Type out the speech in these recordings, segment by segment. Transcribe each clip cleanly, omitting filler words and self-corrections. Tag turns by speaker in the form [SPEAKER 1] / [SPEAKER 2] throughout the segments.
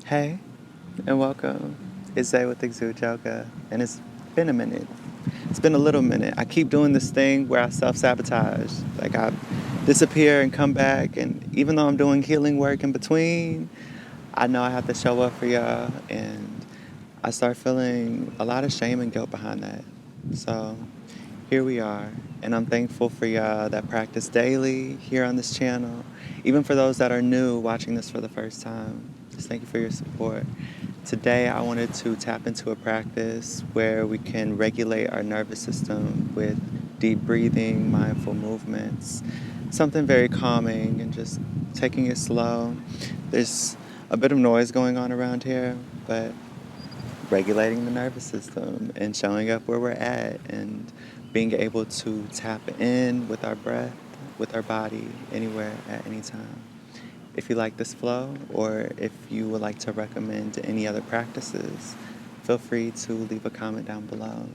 [SPEAKER 1] Hey, and welcome. It's Zay with Xude Yoga, and it's been a minute. It's been a little minute. I keep doing this thing where I self-sabotage. Like I disappear and come back, and even though I'm doing healing work in between, I know I have to show up for y'all, and I start feeling a lot of shame and guilt behind that. So here we are, and I'm thankful for y'all that practice daily here on this channel. Even for those that are new watching this for the first time, just thank you for your support. Today, I wanted to tap into a practice where we can regulate our nervous system with deep breathing, mindful movements, something very calming, and just taking it slow. There's a bit of noise going on around here, but regulating the nervous system and showing up where we're at and being able to tap in with our breath, with our body, anywhere at any time. If you like this flow, or if you would like to recommend any other practices, feel free to leave a comment down below,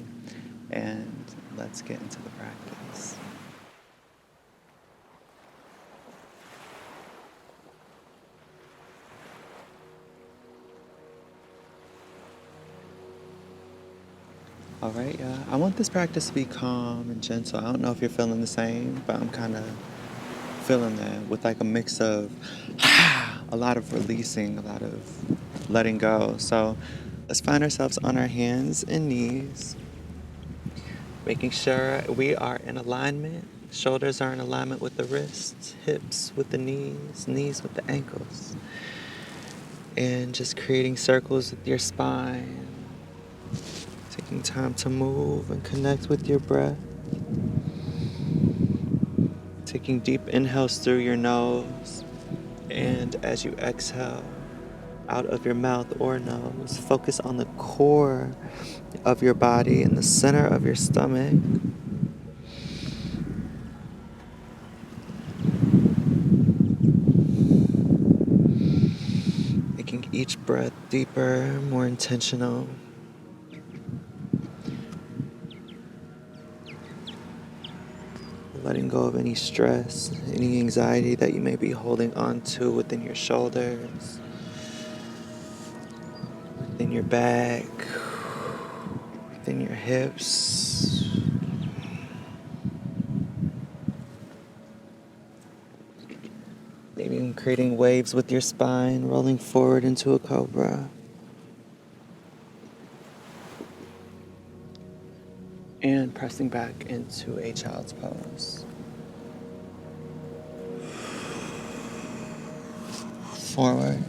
[SPEAKER 1] and let's get into the practice. All right, yeah. I want this practice to be calm and gentle. I don't know if you're feeling the same, but I'm kind of feeling that with like a mix of a lot of releasing, a lot of letting go. So let's find ourselves on our hands and knees, making sure we are in alignment. Shoulders are in alignment with the wrists, hips with the knees, knees with the ankles. And just creating circles with your spine. Taking time to move and connect with your breath. Taking deep inhales through your nose. And as you exhale out of your mouth or nose, focus on the core of your body and the center of your stomach. Making each breath deeper, more intentional. Letting go of any stress, any anxiety that you may be holding on to within your shoulders, within your back, within your hips. Maybe even creating waves with your spine, rolling forward into a cobra. And pressing back into a child's pose. Forward.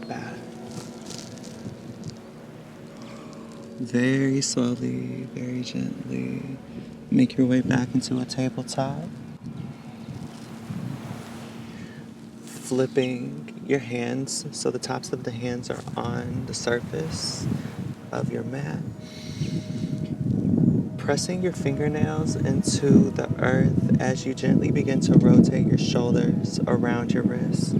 [SPEAKER 1] Back. Very slowly, very gently, make your way back into a tabletop. Flipping your hands so the tops of the hands are on the surface of your mat. Pressing your fingernails into the earth as you gently begin to rotate your shoulders around your wrists.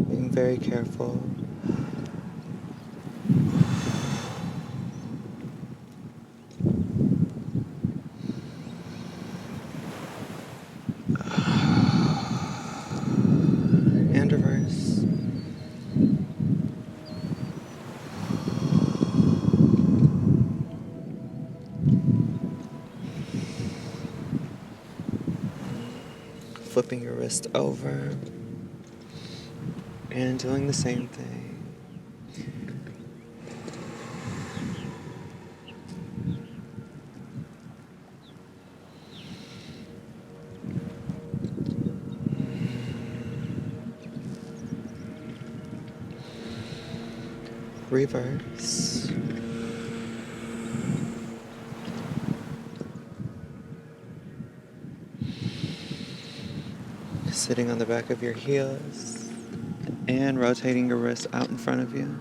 [SPEAKER 1] Being very careful. And reverse. Flipping your wrist over and doing the same thing. Reverse. Sitting on the back of your heels and rotating your wrists out in front of you.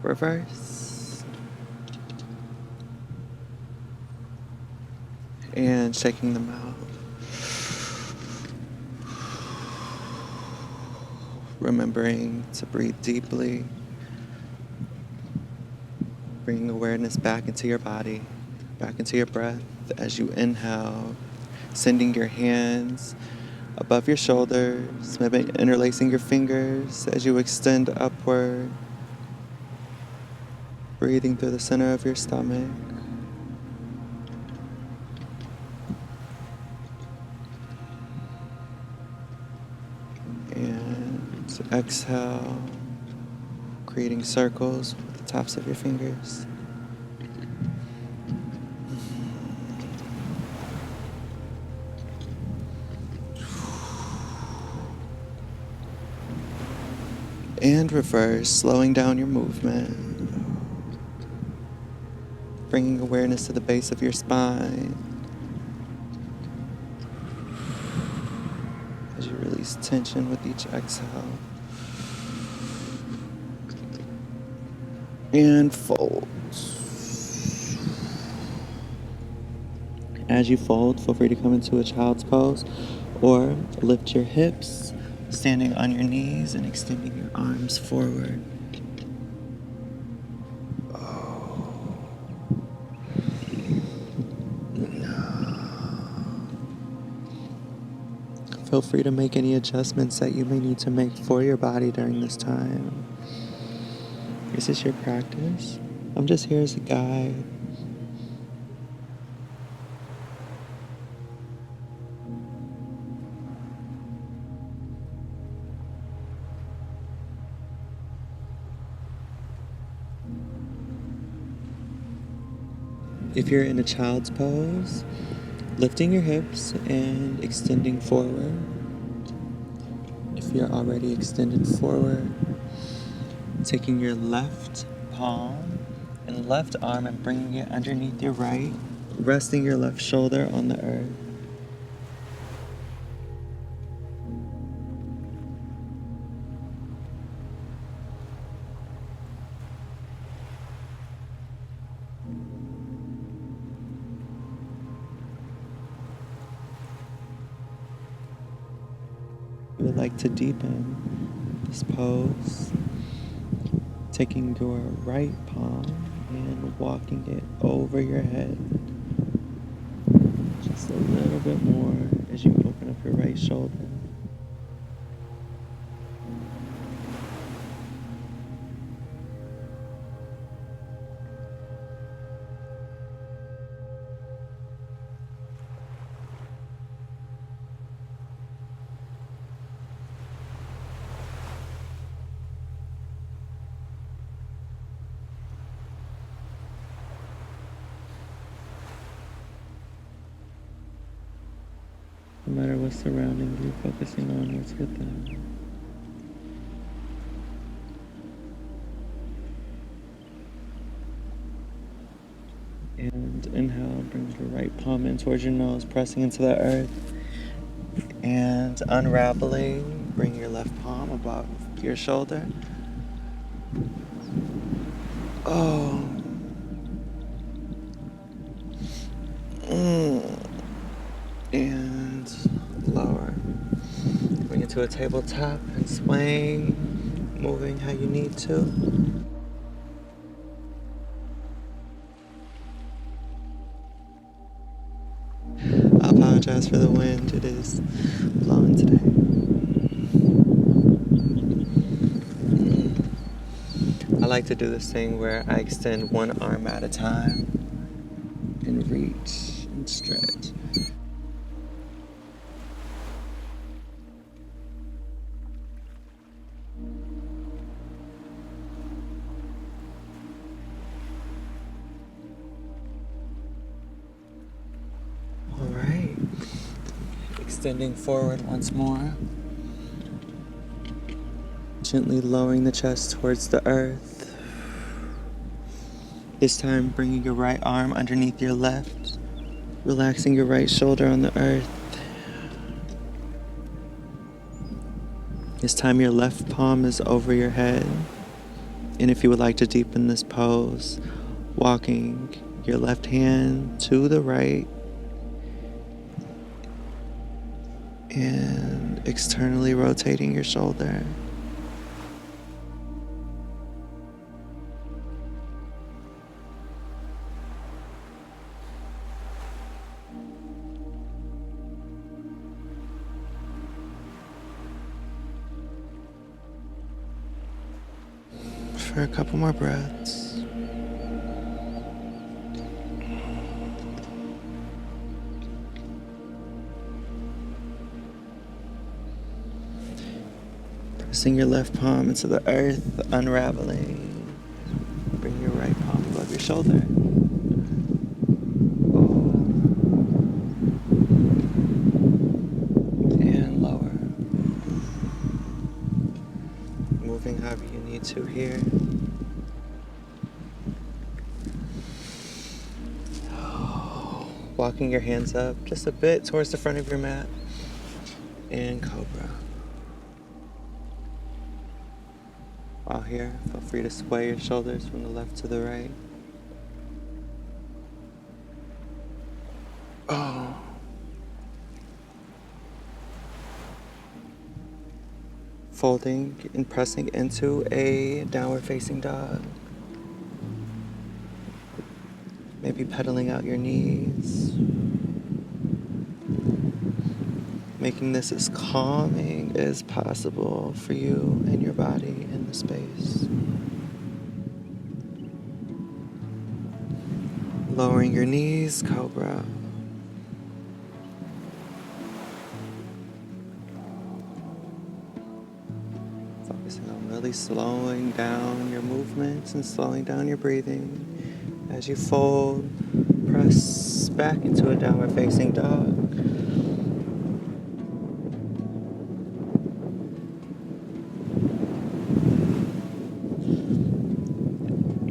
[SPEAKER 1] Reverse. And shaking them out. remembering to breathe deeply, bringing awareness back into your body, back into your breath as you inhale, sending your hands above your shoulders, maybe interlacing your fingers as you extend upward, breathing through the center of your stomach. And exhale, creating circles with the tops of your fingers. And reverse, slowing down your movement, bringing awareness to the base of your spine as you release tension with each exhale. And fold. As you fold, feel free to come into a child's pose or lift your hips, standing on your knees and extending your arms forward. Feel free to make any adjustments that you may need to make for your body during this time. This is your practice. I'm just here as a guide. If you're in a child's pose, lifting your hips and extending forward. If you're already extended forward, taking your left palm and left arm and bringing it underneath your right, resting your left shoulder on the earth. You would like to deepen this pose, taking your right palm and walking it over your head. Just a little bit more as you open up your right shoulder. No matter what's surrounding you, focusing on what's within. And inhale, bring your right palm in towards your nose, pressing into the earth. And unraveling, bring your left palm above your shoulder. Oh. And lower. Bring it to a tabletop and swing, moving how you need to. I apologize for the wind, it is blowing today. I like to do this thing where I extend one arm at a time and reach and stretch. All right, extending forward once more. Gently lowering the chest towards the earth. This time bringing your right arm underneath your left, relaxing your right shoulder on the earth. This time your left palm is over your head. And if you would like to deepen this pose, walking your left hand to the right and externally rotating your shoulder. for a couple more breaths. Pressing your left palm into the earth, unraveling. Bring your right palm above your shoulder. And lower. Moving however you need to here. Walking your hands up just a bit towards the front of your mat. And cobra. While here, feel free to sway your shoulders from the left to the right. Folding and pressing into a downward facing dog. Maybe pedaling out your knees. Making this as calming as possible for you and your body in the space. Lowering your knees, cobra. Focusing on really slowing down your movements and slowing down your breathing. As you fold, press back into a downward facing dog.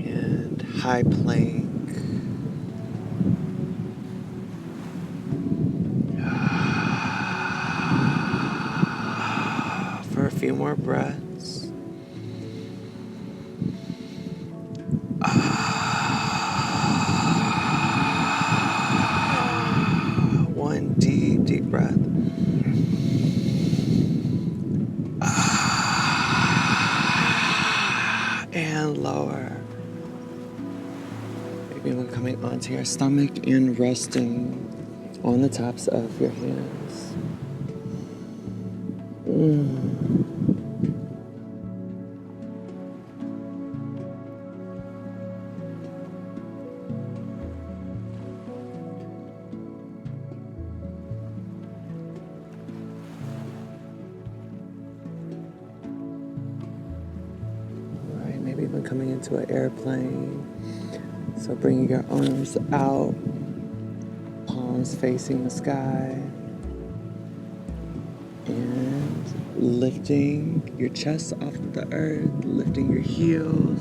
[SPEAKER 1] And high plank. For a few more breaths. One deep breath. And lower. Maybe even coming onto your stomach and resting on the tops of your hands. Maybe even coming into an airplane. So bringing your arms out, palms facing the sky, and lifting your chest off of the earth, lifting your heels.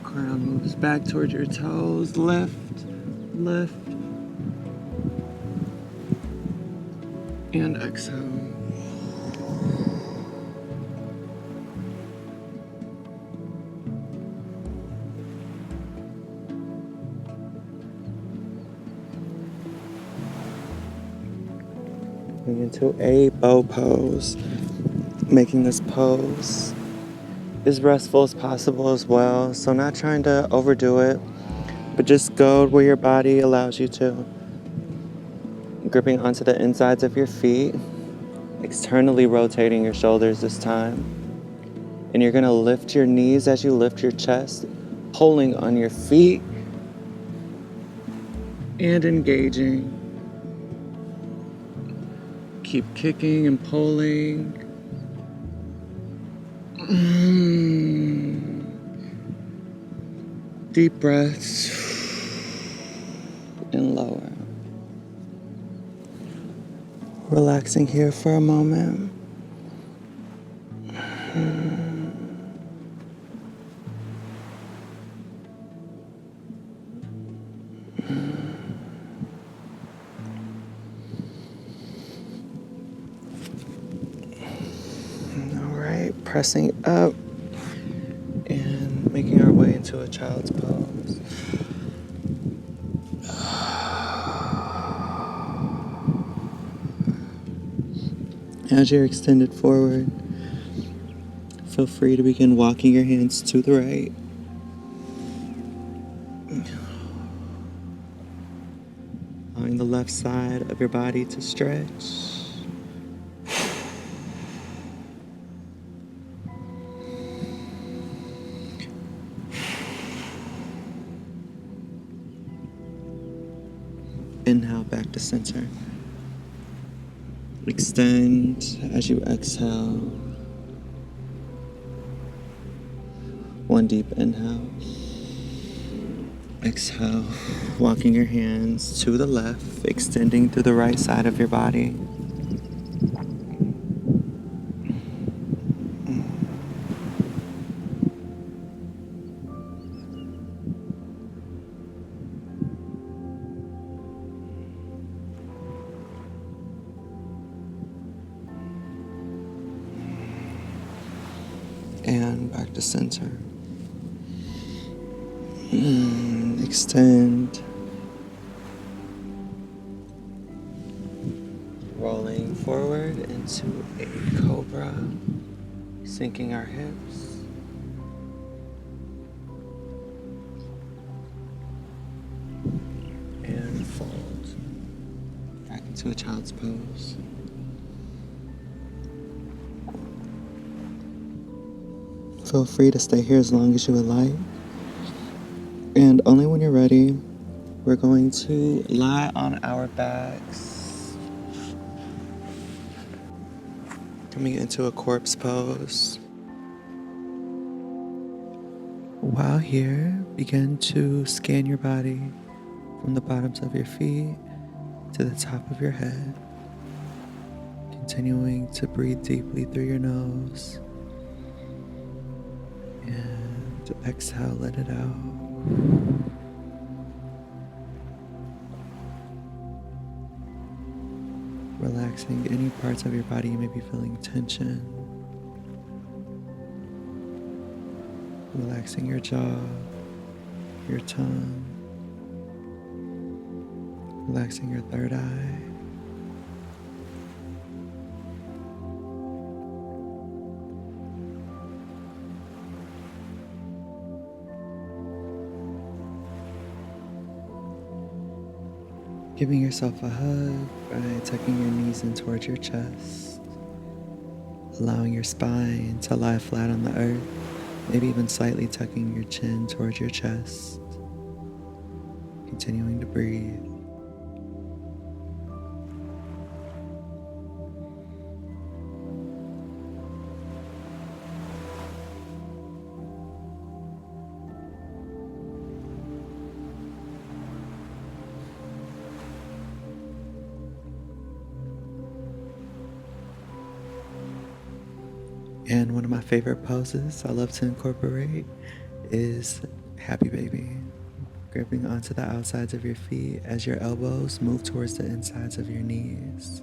[SPEAKER 1] Crown moves back towards your toes. Lift, lift, and exhale. Into a bow pose, making this pose as restful as possible as well. So not trying to overdo it, but just go where your body allows you to. Gripping onto the insides of your feet, externally rotating your shoulders this time. And you're gonna lift your knees as you lift your chest, pulling on your feet and engaging. Keep kicking and pulling. Deep breaths. And lower. Relaxing here for a moment. Pressing up and making our way into a child's pose. As you're extended forward, feel free to begin walking your hands to the right. Allowing the left side of your body to stretch. Inhale back to center. Extend as you exhale. One deep inhale. Exhale, walking your hands to the left, extending through the right side of your body. And back to center. Extend. Rolling forward into a cobra, sinking our hips. And fold. Back into a child's pose. Feel free to stay here as long as you would like. And only when you're ready, we're going to lie on our backs, coming into a corpse pose. While here, begin to scan your body from the bottoms of your feet to the top of your head, continuing to breathe deeply through your nose. And exhale, let it out. Relaxing any parts of your body you may be feeling tension. Relaxing your jaw, your tongue. Relaxing your third eye. Giving yourself a hug by tucking your knees in towards your chest, allowing your spine to lie flat on the earth, maybe even slightly tucking your chin towards your chest, continuing to breathe. And one of my favorite poses I love to incorporate is Happy Baby. Gripping onto the outsides of your feet as your elbows move towards the insides of your knees.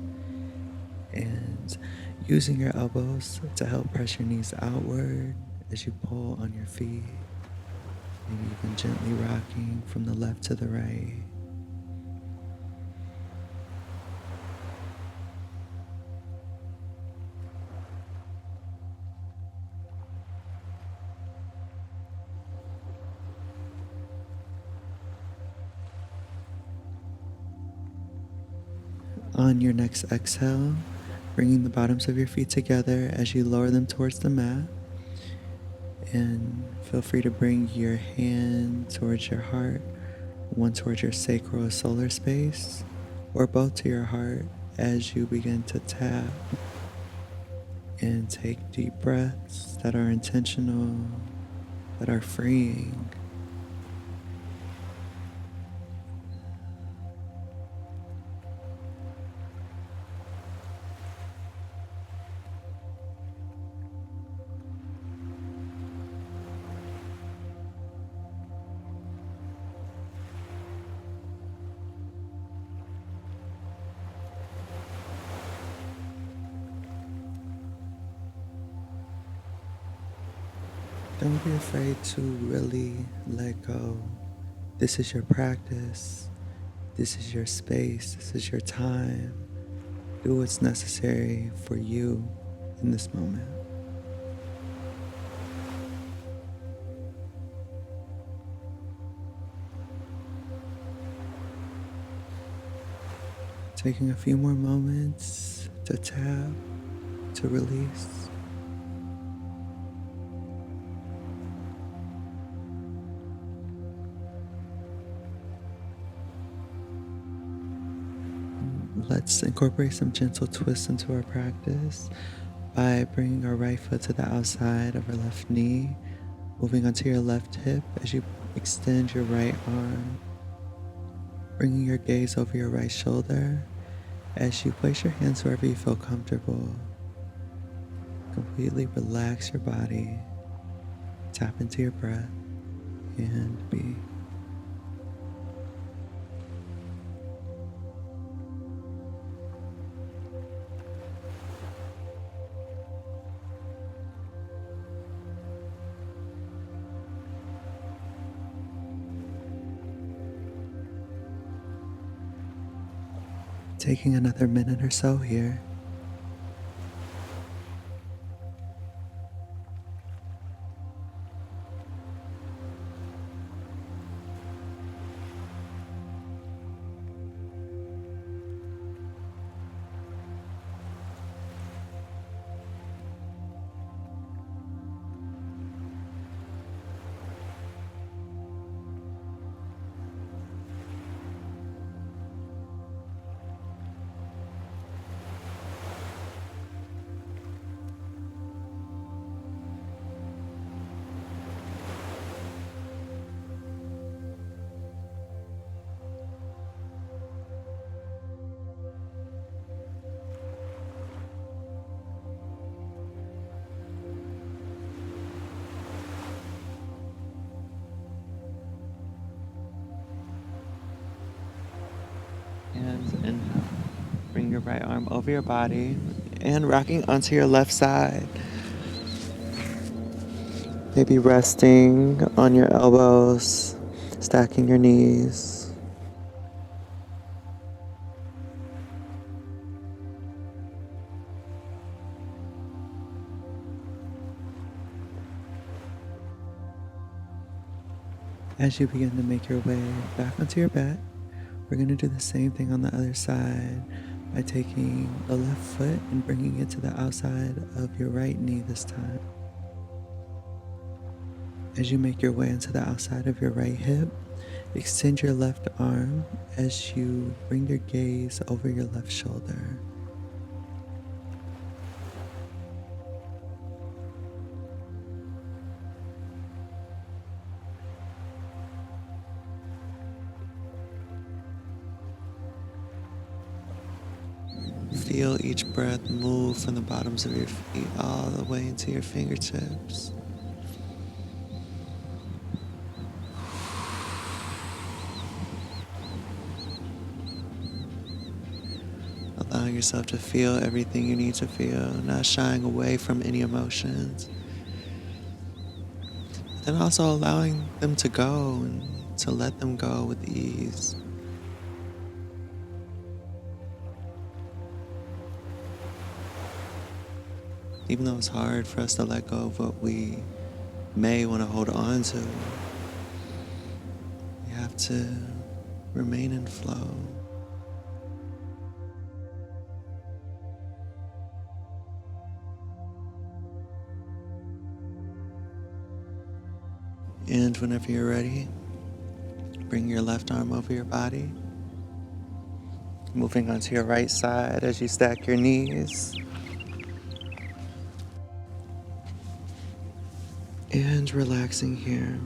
[SPEAKER 1] And using your elbows to help press your knees outward as you pull on your feet. Maybe even gently rocking from the left to the right. On your next exhale, bringing the bottoms of your feet together as you lower them towards the mat. And feel free to bring your hand towards your heart, one towards your sacral or solar space, or both to your heart as you begin to tap and take deep breaths that are intentional, that are freeing. Don't be afraid to really let go. This is your practice. This is your space. This is your time. Do what's necessary for you in this moment. Taking a few more moments to tap, to release. Let's incorporate some gentle twists into our practice by bringing our right foot to the outside of our left knee, moving onto your left hip as you extend your right arm, bringing your gaze over your right shoulder as you place your hands wherever you feel comfortable. Completely relax your body, tap into your breath, and be. Taking another minute or so here. And inhale. Bring your right arm over your body and rocking onto your left side. Maybe resting on your elbows, stacking your knees. As you begin to make your way back onto your back, we're going to do the same thing on the other side by taking the left foot and bringing it to the outside of your right knee this time. As you make your way into the outside of your right hip, extend your left arm as you bring your gaze over your left shoulder. Feel each breath move from the bottoms of your feet all the way into your fingertips. Allowing yourself to feel everything you need to feel, not shying away from any emotions. And also allowing them to go and to let them go with ease. Even though it's hard for us to let go of what we may want to hold on to, we have to remain in flow. And whenever you're ready, bring your left arm over your body, moving onto your right side as you stack your knees. And relaxing here.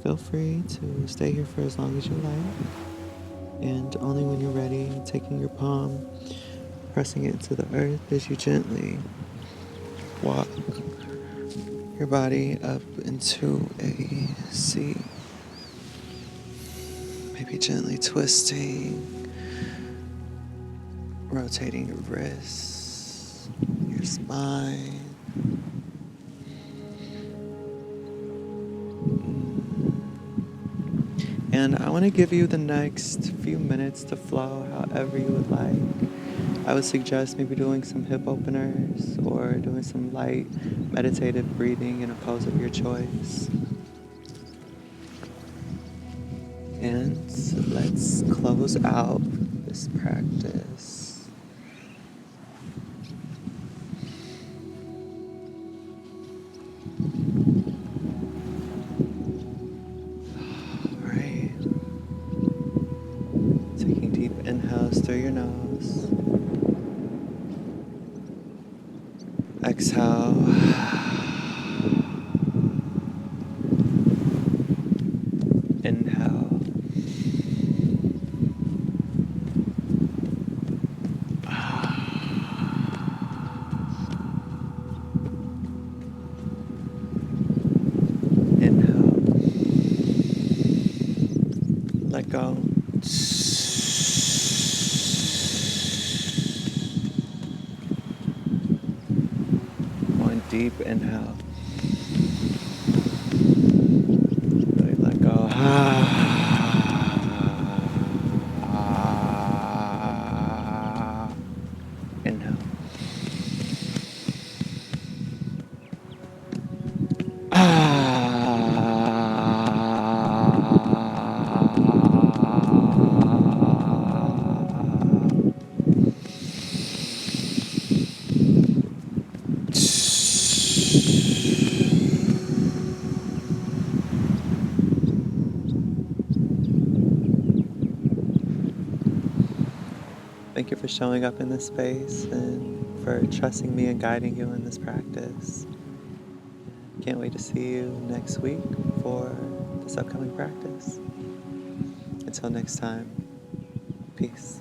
[SPEAKER 1] Feel free to stay here for as long as you like. And only when you're ready, taking your palm, pressing it to the earth as you gently walk your body up into a seat. Maybe gently twisting, rotating your wrists, your spine. And I want to give you the next few minutes to flow however you would like. I would suggest maybe doing some hip openers or doing some light meditative breathing in a pose of your choice. And let's close out this practice. All right. Taking deep inhales through your nose. Exhale. Inhale. Inhale. Let go. One deep inhale. Really let go. Inhale. Thank you for showing up in this space and for trusting me and guiding you in this practice. Can't wait to see you next week for this upcoming practice. Until next time, peace.